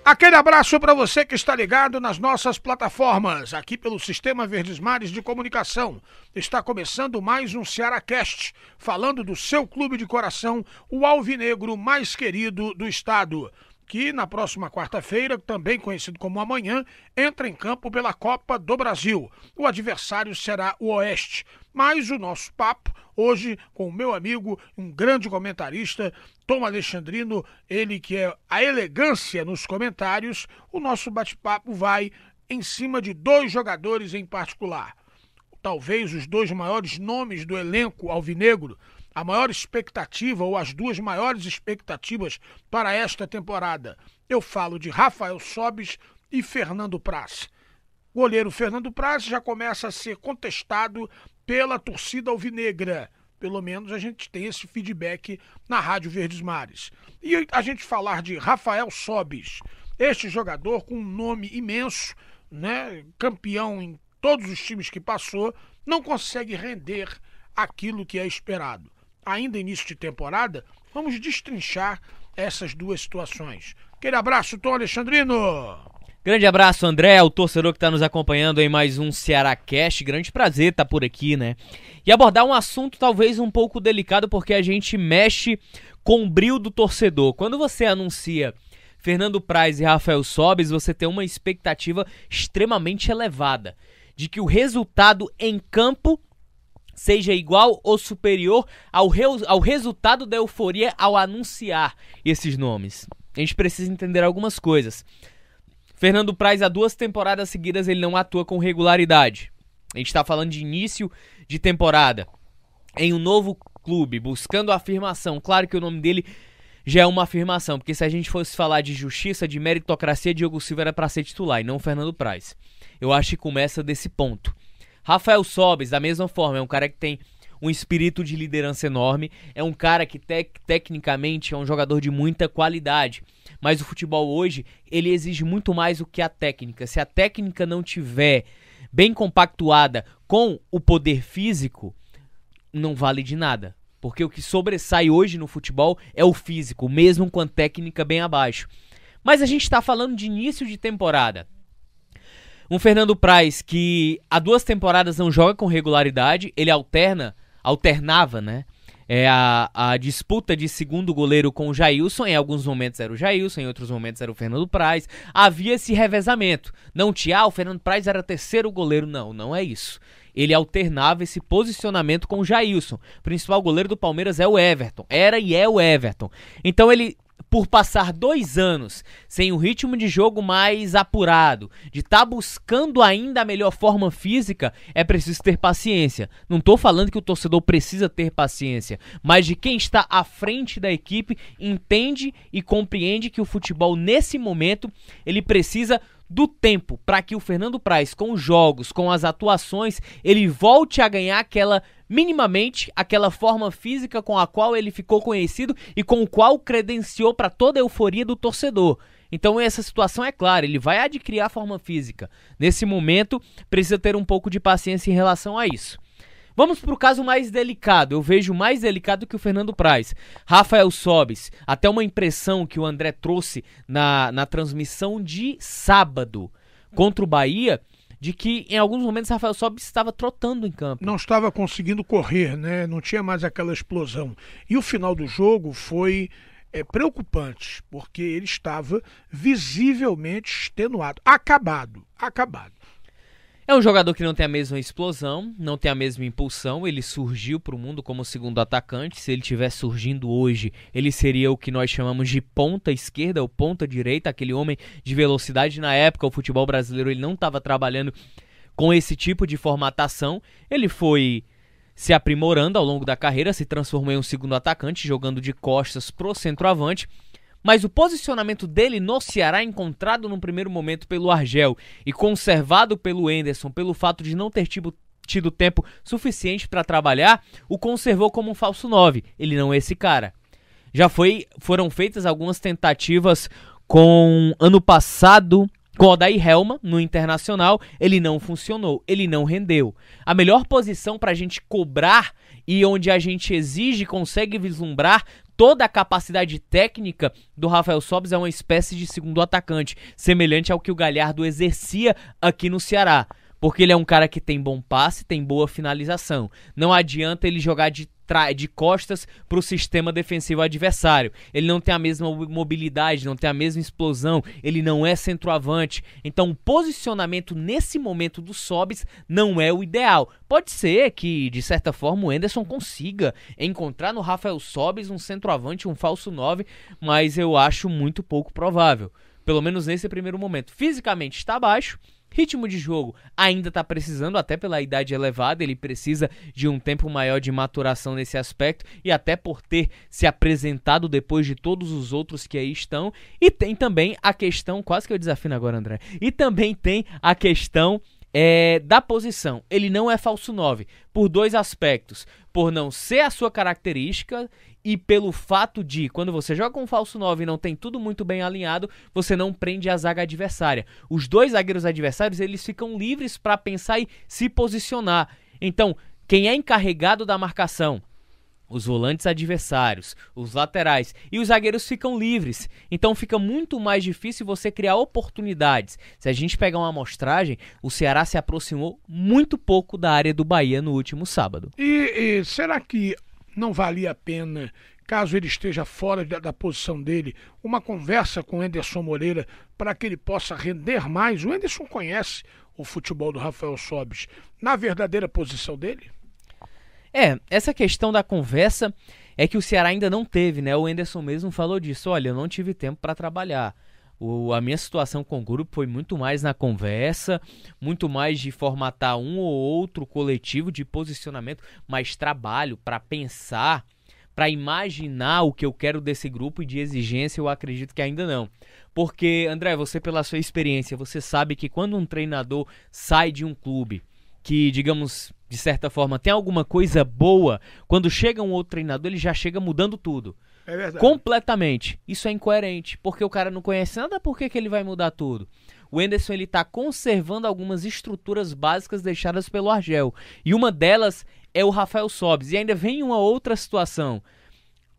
Aquele abraço para você que está ligado nas nossas plataformas, aqui pelo Sistema Verdes Mares de Comunicação. Está começando mais um Cearacast, falando do seu clube de coração, o alvinegro mais querido do estado, que na próxima quarta-feira, também conhecido como amanhã, entra em campo pela Copa do Brasil. O adversário será o Oeste. Mas o nosso papo, hoje, com o meu amigo, um grande comentarista, Tom Alexandrino, ele que é a elegância nos comentários, o nosso bate-papo vai em cima de dois jogadores em particular. Talvez os dois maiores nomes do elenco alvinegro, a maior expectativa ou as duas maiores expectativas para esta temporada. Eu falo de Rafael Sobis e Fernando Praz. O goleiro Fernando Praz já começa a ser contestado pela torcida alvinegra. Pelo menos a gente tem esse feedback na Rádio Verdes Mares. E a gente falar de Rafael Sobis, este jogador com um nome imenso, né, campeão em todos os times que passou, não consegue render aquilo que é esperado. Ainda início de temporada, vamos destrinchar essas duas situações. Aquele abraço, Tom Alexandrino! Grande abraço, André, o torcedor que está nos acompanhando em mais um Cearacast. Grande prazer estar por aqui, né? E abordar um assunto talvez um pouco delicado, porque a gente mexe com o brio do torcedor. Quando você anuncia Fernando Praz e Rafael Sobis, você tem uma expectativa extremamente elevada de que o resultado em campo seja igual ou superior ao resultado da euforia ao anunciar esses nomes. A gente precisa entender algumas coisas. Fernando Praz, há 2 temporadas seguidas, ele não atua com regularidade. A gente está falando de início de temporada, em um novo clube, buscando a afirmação. Claro que o nome dele já é uma afirmação, porque se a gente fosse falar de justiça, de meritocracia, Diogo Silva era para ser titular e não Fernando Praz. Eu acho que começa desse ponto. Rafael Sobis, da mesma forma, é um cara que tem um espírito de liderança enorme, é um cara que tecnicamente é um jogador de muita qualidade, mas o futebol hoje, ele exige muito mais do que a técnica. Se a técnica não tiver bem compactuada com o poder físico, não vale de nada, porque o que sobressai hoje no futebol é o físico, mesmo com a técnica bem abaixo. Mas a gente está falando de início de temporada. Um Fernando Praz que há 2 temporadas não joga com regularidade, ele alternava, né? A disputa de segundo goleiro com o Jailson, em alguns momentos era o Jailson, em outros momentos era o Fernando Praz. Havia esse revezamento. Não tinha, o Fernando Praz era terceiro goleiro, não é isso. Ele alternava esse posicionamento com o Jailson. O principal goleiro do Palmeiras é o Everton, era e é o Everton. Então ele, por passar 2 anos sem um ritmo de jogo mais apurado, de estar buscando ainda a melhor forma física, é preciso ter paciência. Não estou falando que o torcedor precisa ter paciência, mas de quem está à frente da equipe entende e compreende que o futebol nesse momento ele precisa do tempo para que o Fernando Praz, com os jogos, com as atuações, ele volte a ganhar minimamente aquela forma física com a qual ele ficou conhecido e com o qual credenciou para toda a euforia do torcedor. Então essa situação é clara, ele vai adquirir a forma física. Nesse momento, precisa ter um pouco de paciência em relação a isso. Vamos para o caso mais delicado, eu vejo mais delicado que o Fernando Praz. Rafael Sobis, até uma impressão que o André trouxe na transmissão de sábado contra o Bahia, de que em alguns momentos Rafael Sobis estava trotando em campo. Não estava conseguindo correr, né? Não tinha mais aquela explosão. E o final do jogo foi preocupante, porque ele estava visivelmente extenuado, acabado. É um jogador que não tem a mesma explosão, não tem a mesma impulsão, ele surgiu para o mundo como segundo atacante. Se ele tivesse surgindo hoje, ele seria o que nós chamamos de ponta esquerda ou ponta direita, aquele homem de velocidade. Na época, o futebol brasileiro ele não estava trabalhando com esse tipo de formatação. Ele foi se aprimorando ao longo da carreira, se transformou em um segundo atacante, jogando de costas pro centroavante. Mas o posicionamento dele no Ceará, encontrado num primeiro momento pelo Argel e conservado pelo Henderson, pelo fato de não ter tido tempo suficiente para trabalhar, o conservou como um falso 9. Ele não é esse cara. Foram feitas algumas tentativas com ano passado com o Odair Helma no Internacional, ele não funcionou, ele não rendeu. A melhor posição para a gente cobrar e onde a gente exige, consegue vislumbrar toda a capacidade técnica do Rafael Sobis é uma espécie de segundo atacante, semelhante ao que o Galhardo exercia aqui no Ceará. Porque ele é um cara que tem bom passe, tem boa finalização. Não adianta ele jogar de costas para o sistema defensivo adversário. Ele não tem a mesma mobilidade, não tem a mesma explosão, ele não é centroavante. Então o posicionamento nesse momento do Sobis não é o ideal. Pode ser que, de certa forma, o Anderson consiga encontrar no Rafael Sobis um centroavante, um falso 9, mas eu acho muito pouco provável. Pelo menos nesse primeiro momento. Fisicamente está abaixo. Ritmo de jogo ainda está precisando, até pela idade elevada, ele precisa de um tempo maior de maturação nesse aspecto e até por ter se apresentado depois de todos os outros que aí estão. E tem também a questão, quase que eu desafino agora, André, e também tem a questão da posição. Ele não é falso 9 por dois aspectos, por não ser a sua característica e pelo fato de, quando você joga com um falso 9 e não tem tudo muito bem alinhado, você não prende a zaga adversária. Os dois zagueiros adversários, eles ficam livres para pensar e se posicionar. Então, quem é encarregado da marcação? Os volantes adversários, os laterais e os zagueiros ficam livres. Então fica muito mais difícil você criar oportunidades. Se a gente pegar uma amostragem, o Ceará se aproximou muito pouco da área do Bahia no último sábado. E será que não valia a pena, caso ele esteja fora da posição dele, uma conversa com o Anderson Moreira para que ele possa render mais? O Anderson conhece o futebol do Rafael Sobis na verdadeira posição dele? Essa questão da conversa é que o Ceará ainda não teve, né? O Anderson mesmo falou disso. Olha, eu não tive tempo para trabalhar. A minha situação com o grupo foi muito mais na conversa, muito mais de formatar um ou outro coletivo de posicionamento, mais trabalho para pensar, para imaginar o que eu quero desse grupo e de exigência eu acredito que ainda não. Porque, André, você pela sua experiência, você sabe que quando um treinador sai de um clube que, digamos, de certa forma, tem alguma coisa boa, quando chega um outro treinador, ele já chega mudando tudo. É verdade. Completamente. Isso é incoerente, porque o cara não conhece nada, por que ele vai mudar tudo? O Anderson, ele tá conservando algumas estruturas básicas deixadas pelo Argel, e uma delas é o Rafael Sobis. E ainda vem uma outra situação,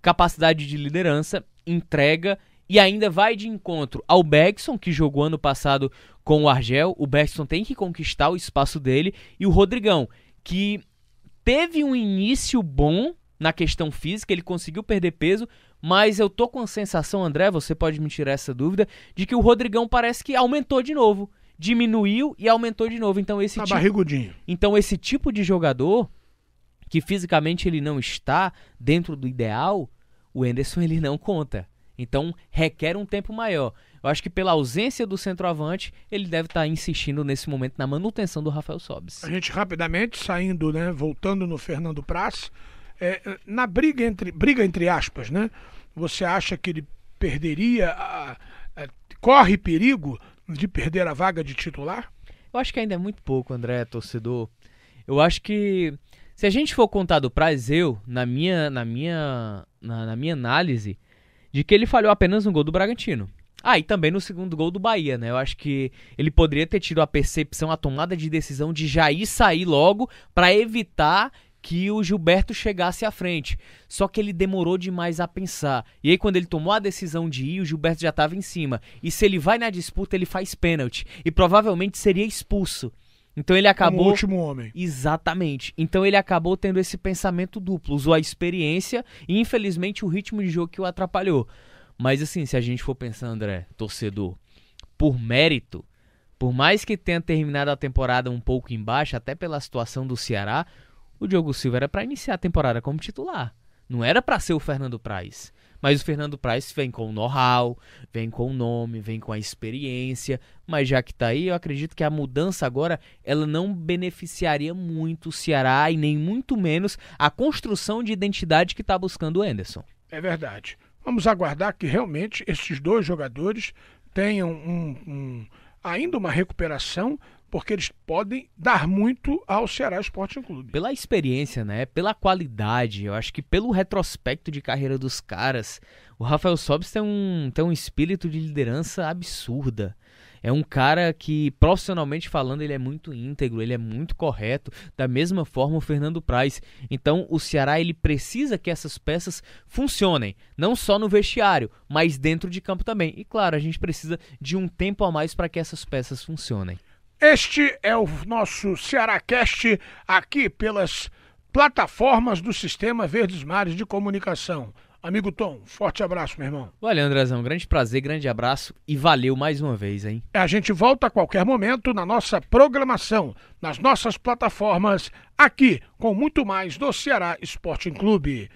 capacidade de liderança, entrega, e ainda vai de encontro ao Bergson, que jogou ano passado com o Argel. O Bergson tem que conquistar o espaço dele. E o Rodrigão, que teve um início bom na questão física, ele conseguiu perder peso, mas eu tô com a sensação, André, você pode me tirar essa dúvida, de que o Rodrigão parece que aumentou de novo. Diminuiu e aumentou de novo. Então barrigudinho. Então esse tipo de jogador, que fisicamente ele não está dentro do ideal, o Anderson ele não conta. Então requer um tempo maior. Eu acho que pela ausência do centroavante, ele deve estar insistindo nesse momento na manutenção do Rafael Sobis. A gente rapidamente saindo, né, voltando no Fernando Praz, na briga entre aspas, né? Você acha que ele perderia, corre perigo de perder a vaga de titular? Eu acho que ainda é muito pouco, André, torcedor. Eu acho que se a gente for contar do Praz, na minha análise, de que ele falhou apenas no gol do Bragantino. E também no segundo gol do Bahia, né? Eu acho que ele poderia ter tido a percepção, a tomada de decisão de já ir sair logo para evitar que o Gilberto chegasse à frente. Só que ele demorou demais a pensar. E aí quando ele tomou a decisão de ir, o Gilberto já estava em cima. E se ele vai na disputa, ele faz pênalti. E provavelmente seria expulso. Então ele acabou... Como o último homem. Exatamente. Então ele acabou tendo esse pensamento duplo. Usou a experiência e infelizmente o ritmo de jogo que o atrapalhou. Mas assim, se a gente for pensar, André, torcedor, por mérito, por mais que tenha terminado a temporada um pouco embaixo, até pela situação do Ceará, o Diogo Silva era para iniciar a temporada como titular. Não era para ser o Fernando Praz. Mas o Fernando Praz vem com o know-how, vem com o nome, vem com a experiência. Mas já que tá aí, eu acredito que a mudança agora, ela não beneficiaria muito o Ceará e nem muito menos a construção de identidade que tá buscando o Anderson. É verdade. Vamos aguardar que realmente esses dois jogadores tenham ainda uma recuperação porque eles podem dar muito ao Ceará Sporting Clube. Pela experiência, né? Pela qualidade, eu acho que pelo retrospecto de carreira dos caras, o Rafael Sobis tem um espírito de liderança absurda. É um cara que, profissionalmente falando, ele é muito íntegro, ele é muito correto, da mesma forma o Fernando Praz. Então o Ceará ele precisa que essas peças funcionem, não só no vestiário, mas dentro de campo também. E claro, a gente precisa de um tempo a mais para que essas peças funcionem. Este é o nosso CearáCast aqui pelas plataformas do Sistema Verdes Mares de Comunicação. Amigo Tom, forte abraço, meu irmão. Valeu, Andrezão. Grande prazer, grande abraço e valeu mais uma vez, hein? A gente volta a qualquer momento na nossa programação, nas nossas plataformas, aqui com muito mais do Ceará Sporting Clube.